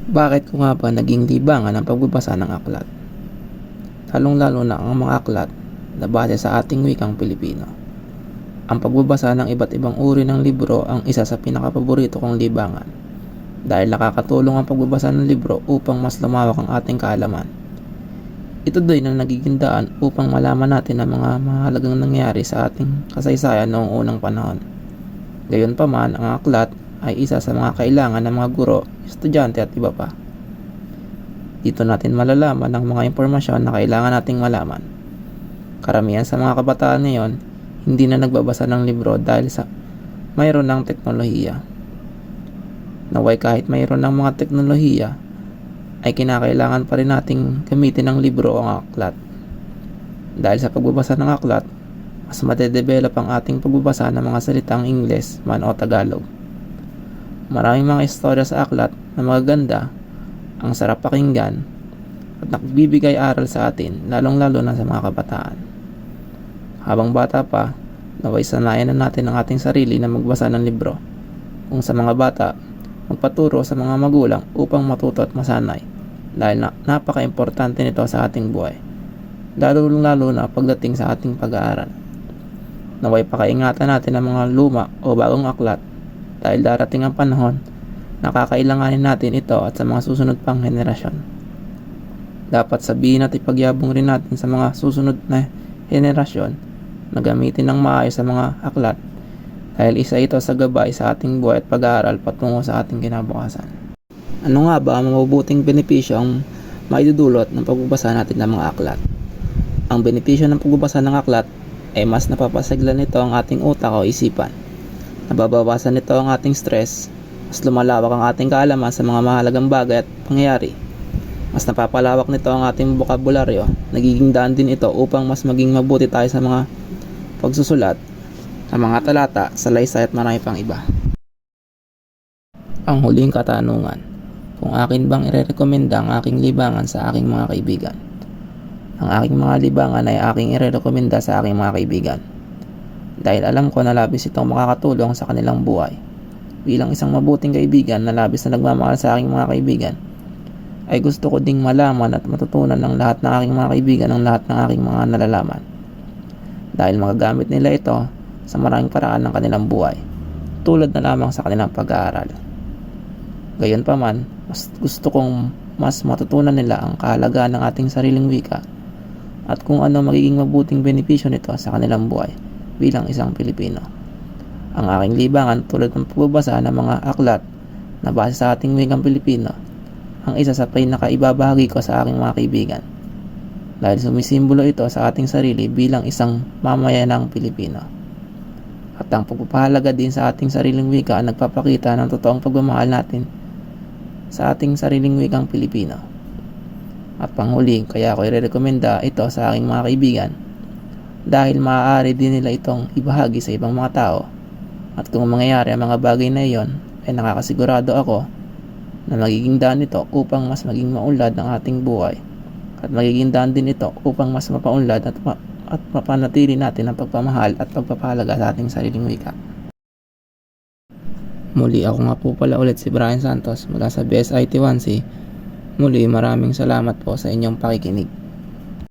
Bakit ko nga ba naging libangan ang pagbabasa ng aklat? Lalong-lalo na ang mga aklat na base sa ating wikang Pilipino. Ang pagbabasa ng iba't ibang uri ng libro ang isa sa pinakapaborito kong libangan dahil nakakatulong ang pagbabasa ng libro upang mas lumawak ang ating kaalaman. Ito din ang nagiging daan upang malaman natin ang mga mahalagang nangyari sa ating kasaysayan noong unang panahon. Gayunpaman, ang aklat ay isa sa mga kailangan ng mga guro, estudyante at iba pa. Dito natin malalaman ang mga impormasyon na kailangan nating malaman. Karamihan sa mga kabataan ngayon, hindi na nagbabasa ng libro dahil sa mayroon ng teknolohiya. Naway kahit mayroon ng mga teknolohiya, ay kinakailangan pa rin nating gamitin ang libro o ang aklat. Dahil sa pagbabasa ng aklat, mas madedevelop ang ating pagbabasa ng mga salitang Ingles man o Tagalog. Maraming mga istorya sa aklat na magaganda, ang sarap pakinggan, at nagbibigay aral sa atin, lalong-lalo na sa mga kabataan. Habang bata pa, naway sanayan na natin ang ating sarili na magbasa ng libro. Kung sa mga bata, magpaturo sa mga magulang upang matuto at masanay, dahil napaka-importante nito sa ating buhay, lalong-lalo na pagdating sa ating pag-aaral. Naway pakaingatan natin ang mga luma o bagong aklat dahil darating ang panahon na kakailanganin natin ito at sa mga susunod pang henerasyon. Dapat sabihin at ipagyabong rin natin sa mga susunod na henerasyon na gamitin ng maayos sa mga aklat dahil isa ito sa gabay sa ating buhay at pag-aaral patungo sa ating kinabukasan. Ano nga ba ang mabubuting benepisyo ang maidudulot ng pagbabasa natin ng mga aklat? Ang benepisyo ng pagbabasa ng aklat ay mas napapasigla nito ang ating utak o isipan. Nababawasan nito ang ating stress, mas lumalawak ang ating kaalaman sa mga mahalagang bagay at pangyayari. Mas napapalawak nito ang ating bokabularyo, nagiging daan din ito upang mas maging mabuti tayo sa mga pagsusulat, sa mga talata, salaysay at marami pang iba. Ang huling katanungan, kung akin bang irerekomenda ang aking libangan sa aking mga kaibigan? Ang aking mga libangan ay aking irerekomenda sa aking mga kaibigan dahil alam ko na labis itong makakatulong sa kanilang buhay. Bilang isang mabuting kaibigan na labis na nagmamahal sa aking mga kaibigan, ay gusto ko ding malaman at matutunan ng lahat ng aking mga kaibigan ang lahat ng aking mga nalalaman. Dahil magagamit nila ito sa maraming paraan ng kanilang buhay, tulad na lamang sa kanilang pag-aaral. Gayunpaman, mas gusto kong mas matutunan nila ang kahalagahan ng ating sariling wika at kung ano magiging mabuting benepisyo nito sa kanilang buhay bilang isang Pilipino. Ang aking libangan tulad ng pagbabasa ng mga aklat na base sa ating wikang Pilipino ang isa sa pinakaibabahagi ko sa aking mga kaibigan dahil sumisimbolo ito sa ating sarili bilang isang mamayanang Pilipino. At ang pagpapahalaga din sa ating sariling wika ang nagpapakita ng totoong pagmamahal natin sa ating sariling wikang Pilipino. At panghuli, kaya ako irerekomenda ito sa aking mga kaibigan dahil maaari din nila itong ibahagi sa ibang mga tao. At kung mangyayari ang mga bagay na iyon, ay nakakasigurado ako na magiging daan ito upang mas maging maunlad ang ating buhay at magiging daan din ito upang mas mapaunlad at mapanatili natin ang pagpamahal at pagpapahalaga sa ating sariling wika. Muli ako nga po pala ulit si Brian Santos mula sa BSIT 1C. Muli maraming salamat po sa inyong pakikinig.